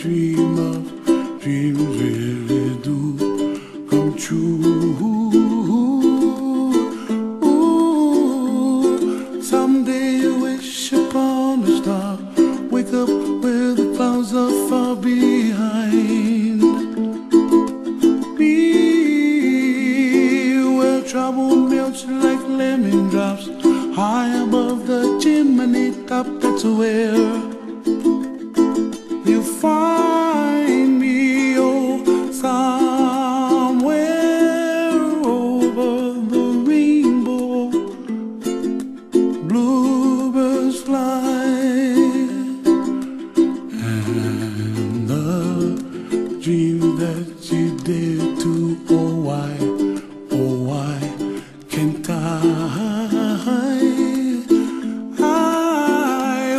dream of dreams really do come true. Ooh, someday you wish upon a star, wake up where the clouds are far behind. Be where trouble melts like lemon drops, high above the chimney top. That's where you find me, oh, somewhere over the rainbow. Bluebirds fly, and the dream that you dare to, oh why can't I?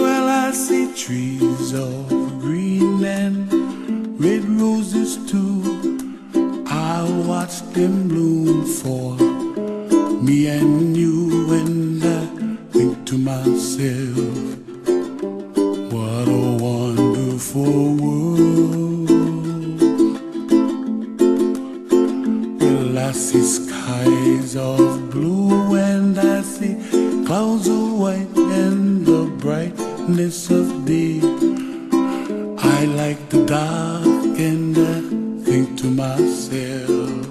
Well, I see trees of green and red roses too. I watch them bloom for me and you, and I think to myself, what a wonderful world. Well, I see skies of blue and I see clouds of white and the brightness of day. I like the dark and I think to myself,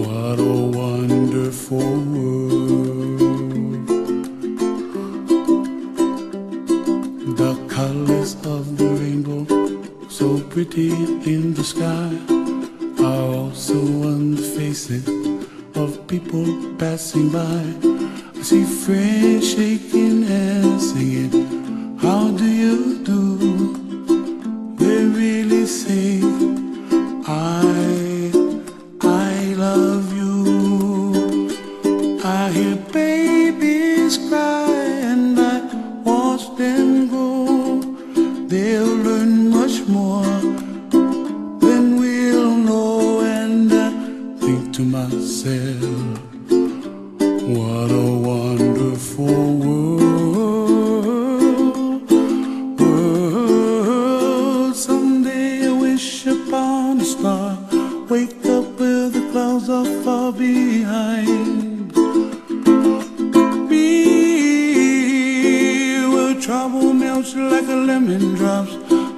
what a wonderful world. The colors of the rainbow, so pretty in the sky, are also on the faces of people passing by. I see friends shaking and singing, how do you do? They really say, I love you. I hear babies cry and I watch them grow. They'll learn much more than we'll know, and I think to myself, what a wonderful world. Someday I wish upon a star, wake up where the clouds are far behind. Be where trouble melts like a lemon drops,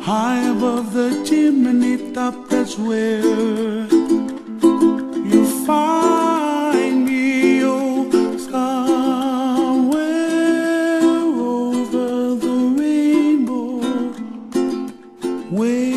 high above the chimney top. That's where you find me, oh, somewhere over the rainbow, way